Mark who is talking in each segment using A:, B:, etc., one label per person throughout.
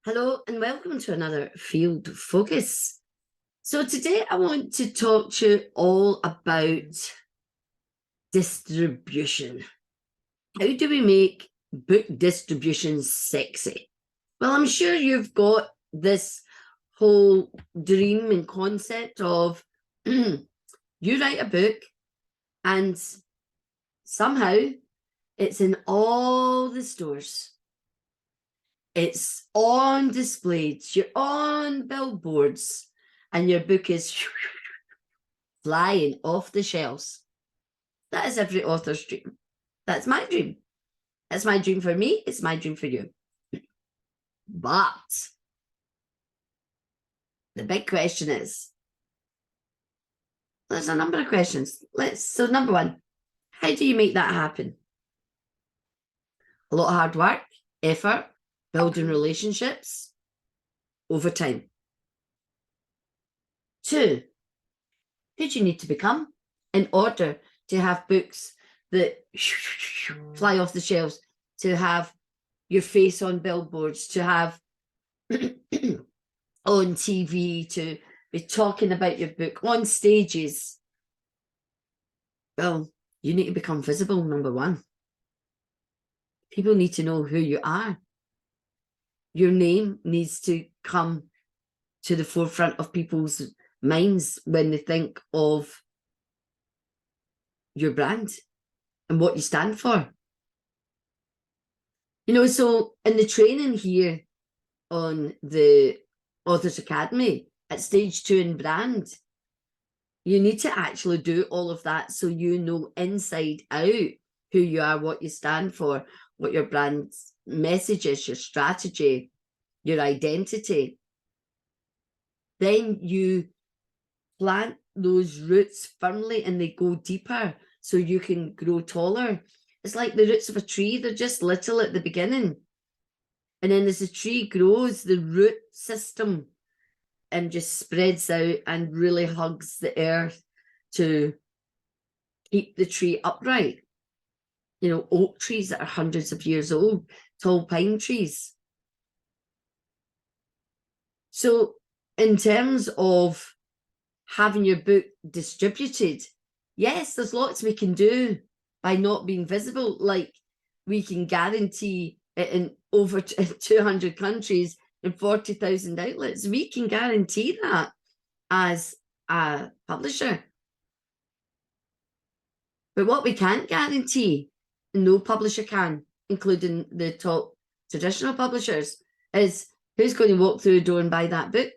A: Hello and welcome to another Field Focus. So today I want to talk to you all about distribution. How do we make book distribution sexy? Well, I'm sure you've got this whole dream and concept of you write a book and somehow it's in all the stores. It's on displays, you're on billboards, and your book is flying off the shelves. That is every author's dream. That's my dream. That's my dream for me. It's my dream for you. But the big question is, there's a number of questions. So number one, how do you make that happen? A lot of hard work, effort, building relationships over time. Two, who do you need to become in order to have books that fly off the shelves, to have your face on billboards, to have on TV, to be talking about your book on stages? Well, you need to become visible, number one. People need to know who you are. Your name needs to come to the forefront of people's minds when they think of your brand and what you stand for. You know, so in the training here on the Authors Academy at Stage 2 in Brand, you need to actually do all of that so you know inside out who you are, what you stand for, what your brand's message is, your strategy, your identity. Then you plant those roots firmly and they go deeper so you can grow taller. It's like the roots of a tree. They're just little at the beginning. And then as the tree grows, the root system just spreads out and really hugs the earth to keep the tree upright. You know, oak trees that are hundreds of years old, tall pine trees. So in terms of having your book distributed, yes, there's lots we can do by not being visible. Like we can guarantee it in over 200 countries and 40,000 outlets. We can guarantee that as a publisher. But what we can't guarantee, no publisher can, including the top traditional publishers, is who's going to walk through the door and buy that book.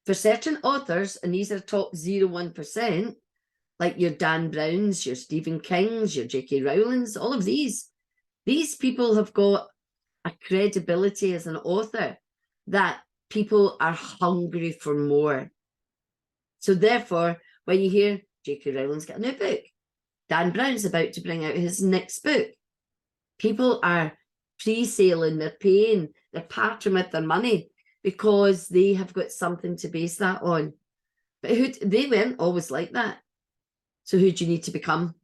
A: For certain authors, and these are top 0.1%, like your Dan Browns, your Stephen Kings, your J.K. Rowlings, all of these people have got a credibility as an author that people are hungry for more. So therefore, when you hear J.K. Rowling's got a new book, Dan Brown's about to bring out his next book, people are pre-saling, they're paying, they're parting with their money because they have got something to base that on. But they weren't always like that. So who do you need to become?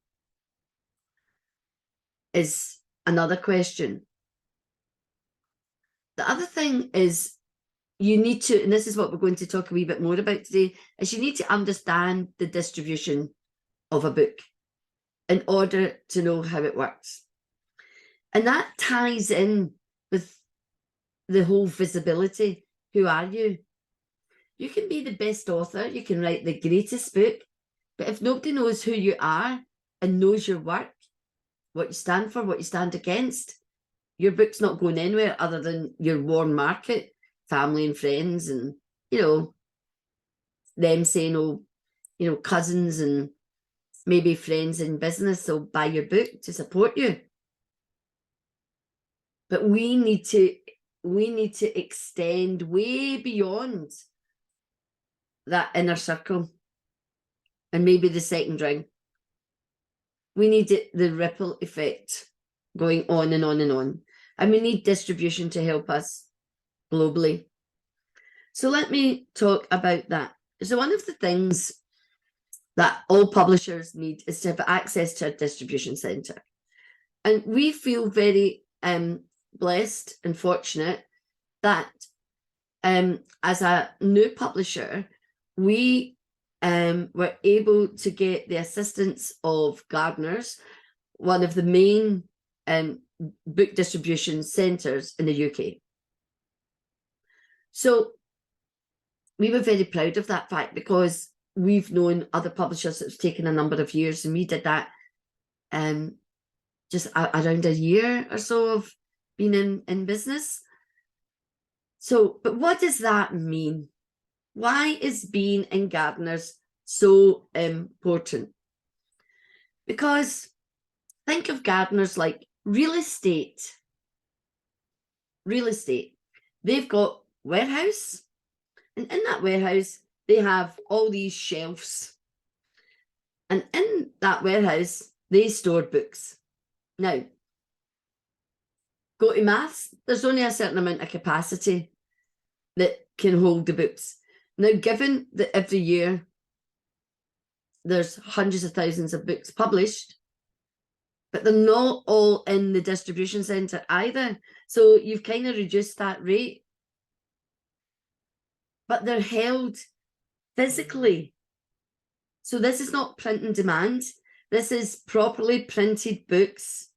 A: Is another question. The other thing is you need to, and this is what we're going to talk a wee bit more about today, is you need to understand the distribution of a book in order to know how it works. And that ties in with the whole visibility. Who are you? You can be the best author, you can write the greatest book, but if nobody knows who you are and knows your work, what you stand for, what you stand against, your book's not going anywhere other than your warm market, family and friends, and, you know, them saying, oh, you know, cousins and maybe friends in business will buy your book to support you. But we need to extend way beyond that inner circle and maybe the second ring. We need the ripple effect going on and on and on. And we need distribution to help us globally. So let me talk about that. So one of the things that all publishers need is to have access to a distribution centre. And we feel very blessed and fortunate that as a new publisher, we were able to get the assistance of Gardner's, one of the main book distribution centres in the UK. So we were very proud of that fact, because we've known other publishers that's taken a number of years, and we did that just around a year or so of being in business. So, but what does that mean? Why is being in Gardner's so important? Because think of Gardner's like real estate. Real estate. They've got warehouse, and in that warehouse, they have all these shelves. And in that warehouse, they store books. Now, go to maths, there's only a certain amount of capacity that can hold the books. Now, given that every year there's hundreds of thousands of books published, but they're not all in the distribution centre either. So you've kind of reduced that rate. But they're held physically. So this is not print on demand. This is properly printed books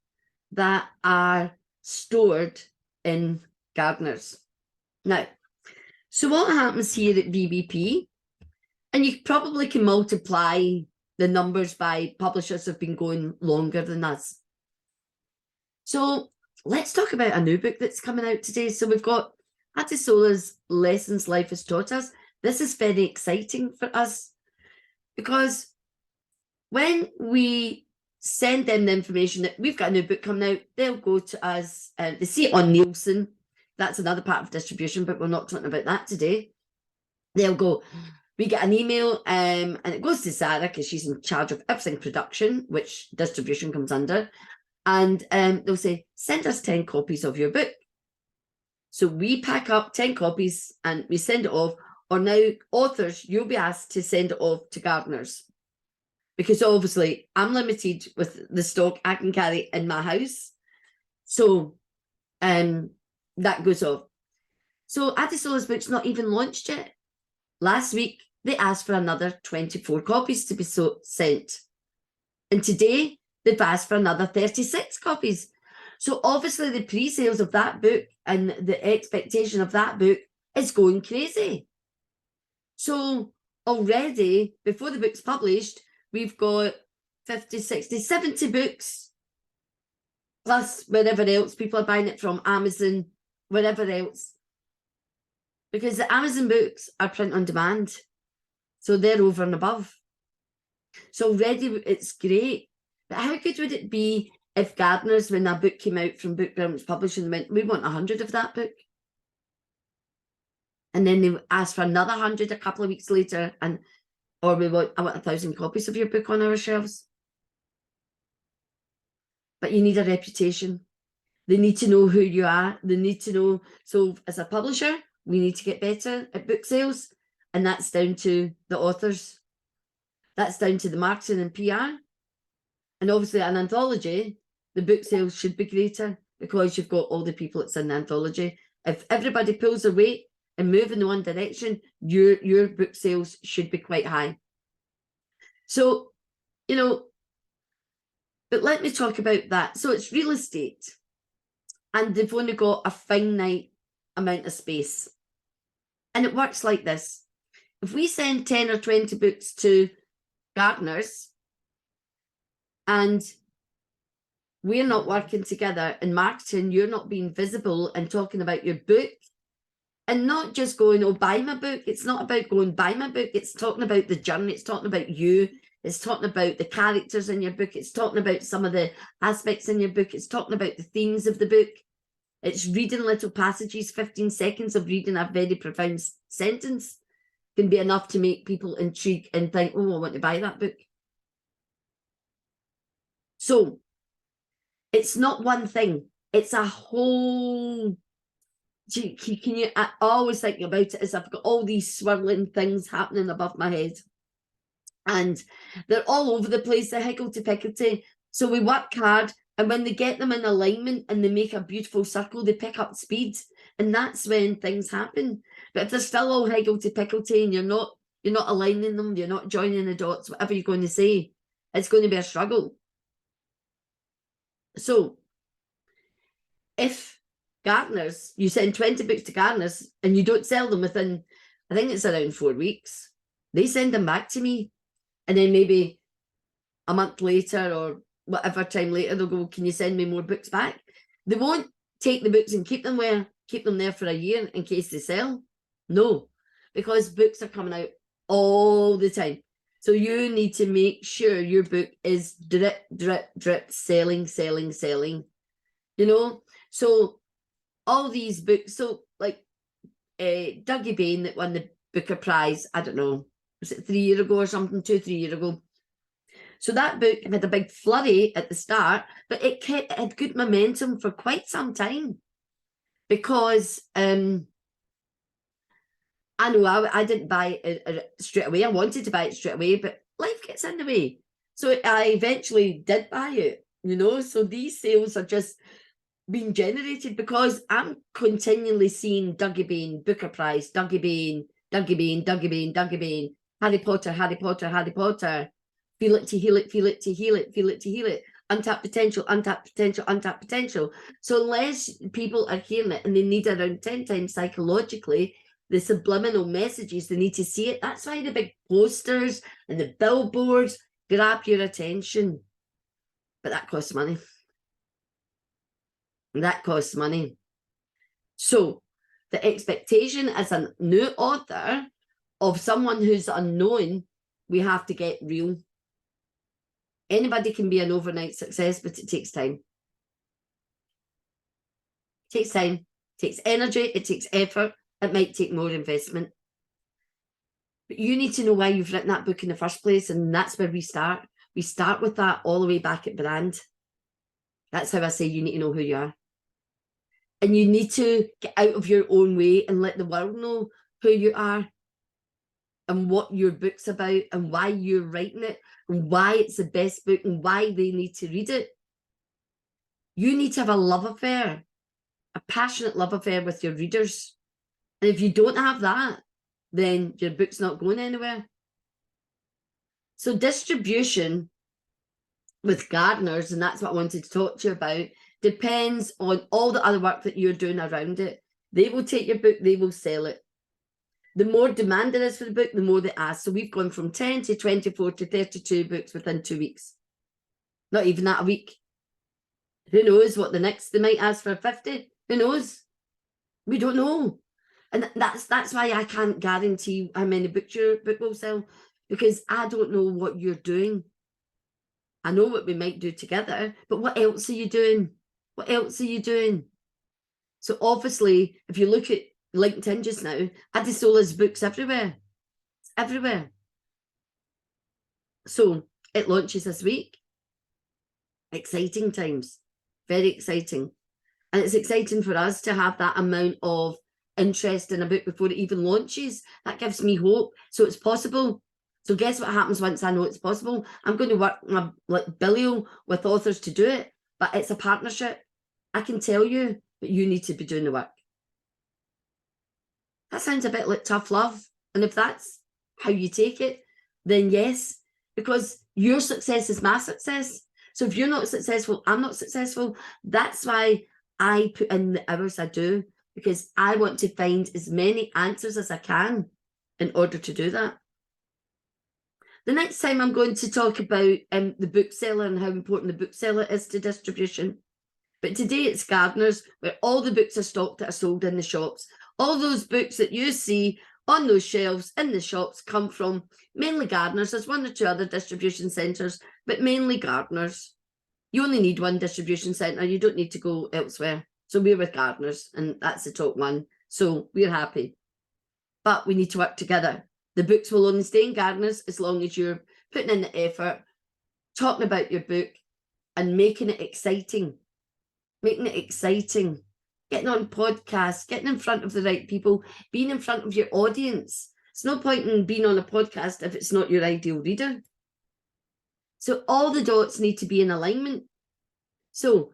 A: that are stored in Gardner's. Now, so what happens here at BBP, and you probably can multiply the numbers by publishers who have been going longer than us. So let's talk about a new book that's coming out today. So we've got Adesola's Lessons Life Has Taught Us. This is very exciting for us, because when we send them the information that we've got a new book coming out, they'll go to us, they see it on Nielsen. That's another part of distribution, but we're not talking about that today. They'll go, we get an email, and it goes to Sarah, because she's in charge of everything production, which distribution comes under. And they'll say, send us 10 copies of your book. So we pack up 10 copies and we send it off. Or now, authors, you'll be asked to send it off to Gardner's, because obviously I'm limited with the stock I can carry in my house. So that goes off. So Adesola's book's not even launched yet. Last week, they asked for another 24 copies to be sent. And today, they've asked for another 36 copies. So obviously the pre-sales of that book and the expectation of that book is going crazy. So already, before the book's published, we've got 50, 60, 70 books, plus wherever else people are buying it from, Amazon, wherever else. Because the Amazon books are print on demand. So they're over and above. So already it's great. But how good would it be if Gardner's, when that book came out from Brilliance Publishing, went, we want 100 of that book? And then they asked for another 100 a couple of weeks later, and or I want 1,000 copies of your book on our shelves. But you need a reputation. They need to know who you are. They need to know. So as a publisher, we need to get better at book sales. And that's down to the authors. That's down to the marketing and PR. And obviously an anthology, the book sales should be greater, because you've got all the people that's in the anthology. If everybody pulls their weight and move in the one direction, your book sales should be quite high. So, you know, but let me talk about that. So it's real estate, and they've only got a finite amount of space. And it works like this. If we send 10 or 20 books to Gardner's, and we're not working together in marketing, you're not being visible and talking about your book, and not just going, oh, buy my book. It's not about going, buy my book. It's talking about the journey. It's talking about you. It's talking about the characters in your book. It's talking about some of the aspects in your book. It's talking about the themes of the book. It's reading little passages. 15 seconds of reading a very profound sentence can be enough to make people intrigued and think, oh, I want to buy that book. So it's not one thing. It's a whole... I always think about it as I've got all these swirling things happening above my head. And they're all over the place. They're higgledy-piggledy. So we work hard. And when they get them in alignment and they make a beautiful circle, they pick up speed. And that's when things happen. But if they're still all higgledy-pickledy and you're not aligning them, you're not joining the dots, whatever you're going to say, it's going to be a struggle. So if gardeners, you send 20 books to gardeners and you don't sell them within, I think it's around 4 weeks, they send them back to me. And then maybe a month later or whatever time later, they'll go, can you send me more books back? They won't take the books and keep them there for a year in case they sell. No, because books are coming out all the time. So you need to make sure your book is drip, drip, drip, selling. You know, so all these books, so like Dougie Bain that won the Booker Prize, I don't know, was it 3 years ago or something, 2-3 years ago. So that book had a big flurry at the start, but it had good momentum for quite some time because I know I didn't buy it straight away. I wanted to buy it straight away, but life gets in the way. So I eventually did buy it, you know, so these sales are just being generated because I'm continually seeing Dougie Bain, Booker Prize, Dougie Bain, Harry Potter, feel it to heal it, untapped potential. So unless people are hearing it and they need around 10 times psychologically, the subliminal messages, they need to see it. That's why the big posters and the billboards grab your attention. But that costs money. That costs money. So the expectation as a new author of someone who's unknown, we have to get real. Anybody can be an overnight success, but it takes time. It takes time, it takes energy, it takes effort, it might take more investment. But you need to know why you've written that book in the first place, and that's where we start. We start with that all the way back at brand. That's how I say you need to know who you are. And you need to get out of your own way and let the world know who you are and what your book's about and why you're writing it and why it's the best book and why they need to read it. You need to have a love affair, a passionate love affair with your readers. And if you don't have that, then your book's not going anywhere. So distribution with gardeners, and that's what I wanted to talk to you about, depends on all the other work that you're doing around it. They will take your book, they will sell it. The more demand there is for the book, the more they ask. So we've gone from 10 to 24 to 32 books within 2 weeks. Not even that a week. Who knows what the next, they might ask for 50. Who knows? We don't know. And that's why I can't guarantee how many books your book will sell, because I don't know what you're doing. I know what we might do together, but what else are you doing? What else are you doing? So obviously, if you look at LinkedIn just now, Adesola's books everywhere. It's everywhere. So it launches this week. Exciting times. Very exciting. And it's exciting for us to have that amount of interest in a book before it even launches. That gives me hope. So it's possible. So guess what happens once I know it's possible? I'm going to work like Billio with authors to do it, but it's a partnership. I can tell you, but you need to be doing the work. That sounds a bit like tough love. And if that's how you take it, then yes, because your success is my success. So if you're not successful, I'm not successful. That's why I put in the hours I do, because I want to find as many answers as I can in order to do that. The next time I'm going to talk about the bookseller and how important the bookseller is to distribution. But today it's gardeners, where all the books are stocked that are sold in the shops. All those books that you see on those shelves in the shops come from mainly gardeners. There's 1 or 2 other distribution centres, but mainly gardeners. You only need one distribution centre. You don't need to go elsewhere. So we're with gardeners, and that's the top one. So we're happy. But we need to work together. The books will only stay in gardeners as long as you're putting in the effort, talking about your book and making it exciting. Making it exciting. Getting on podcasts, getting in front of the right people, being in front of your audience. It's no point in being on a podcast if it's not your ideal reader. So all the dots need to be in alignment. So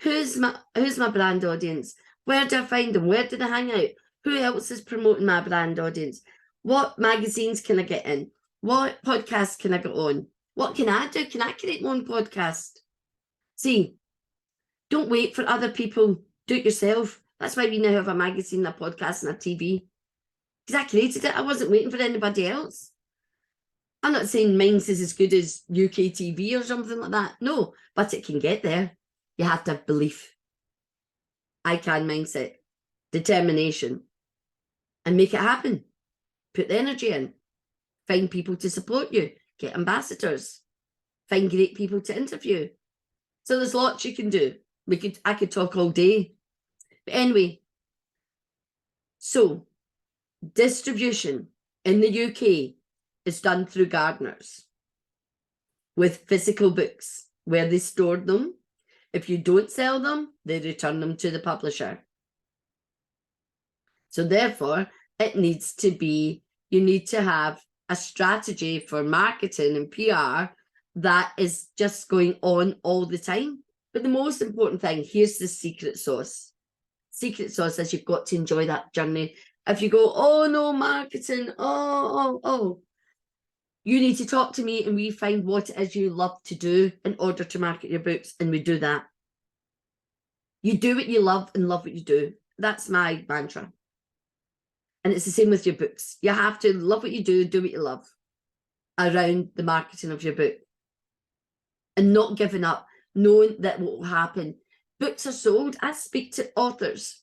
A: who's my brand audience? Where do I find them? Where do they hang out? Who else is promoting my brand audience? What magazines can I get in? What podcasts can I get on? What can I do? Can I create my own podcast? See, don't wait for other people. Do it yourself. That's why we now have a magazine, a podcast, and a TV. Because I created it. I wasn't waiting for anybody else. I'm not saying mine's is as good as UK TV or something like that. No, but it can get there. You have to have belief. I can mindset, determination, and make it happen. Put the energy in. Find people to support you. Get ambassadors. Find great people to interview. So there's lots you can do. I could talk all day. But anyway, so distribution in the UK is done through gardeners with physical books where they store them. If you don't sell them, they return them to the publisher. So therefore, it needs to be, you need to have a strategy for marketing and PR that is just going on all the time. But the most important thing, here's the secret sauce. Secret sauce is you've got to enjoy that journey. If you go, oh no, marketing, oh, you need to talk to me and we find what it is you love to do in order to market your books, and we do that. You do what you love and love what you do. That's my mantra. And it's the same with your books. You have to love what you do what you love around the marketing of your book. And not giving up, knowing that what will happen. Books are sold. I speak to authors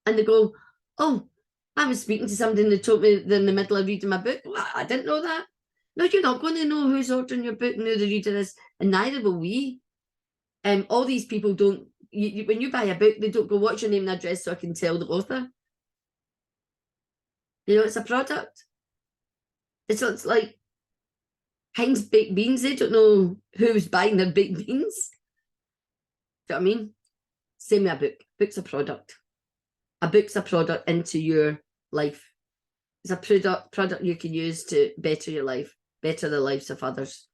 A: and they go, oh, I was speaking to somebody and they told me they're in the middle of reading my book. Well, I didn't know that. No, you're not going to know who's ordering your book and who the reader is, and neither will we. All these people don't, when you buy a book, they don't go, what's your name and address so I can tell the author? You know, it's a product. It's like Heinz baked beans. They don't know who's buying their baked beans. Do you know what I mean? Same with a book. Book's a product. A book's a product into your life. It's a product you can use to better your life, better the lives of others.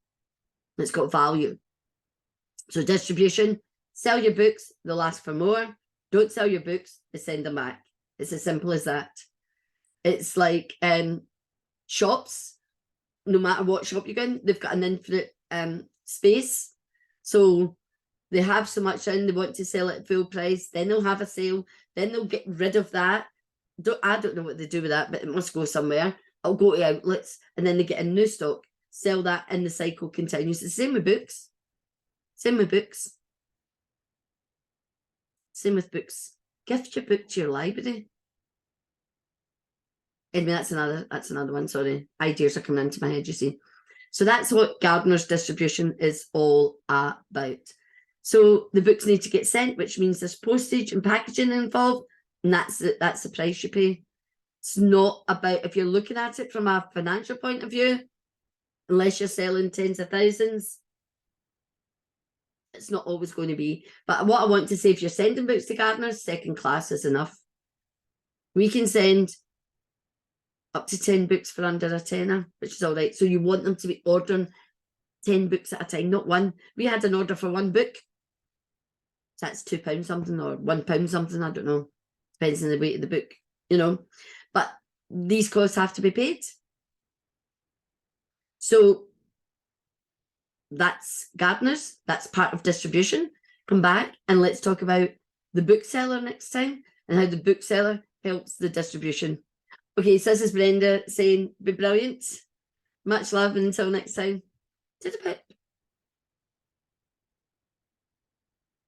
A: It's got value. So distribution, sell your books, they'll ask for more. Don't sell your books, they send them back. It's as simple as that. It's like shops, no matter what shop you go in, they've got an infinite space. So they have so much in, they want to sell it at full price, then they'll have a sale, then they'll get rid of that. I don't know what they do with that, but it must go somewhere. I'll go to outlets, and then they get a new stock, sell that, and the cycle continues. It's the same with books. Same with books. Same with books. Gift your book to your library. Anyway, that's another one. Sorry, ideas are coming into my head, you see. So that's what Gardener's distribution is all about. So the books need to get sent, which means there's postage and packaging involved, and that's the price you pay. It's not about, if you're looking at it from a financial point of view, unless you're selling tens of thousands, it's not always going to be. But what I want to say, if you're sending books to gardeners, second class is enough. We can send up to 10 books for under a tenner, which is all right. So you want them to be ordering 10 books at a time, not one. We had an order for one book. So that's £2 something or £1 something, I don't know. Depends on the weight of the book, you know. But these costs have to be paid. So that's gardeners. That's part of distribution. Come back and let's talk about the bookseller next time and how the bookseller helps the distribution. Okay, so this is Brenda saying, be brilliant. Much love, and until next time. To the bit.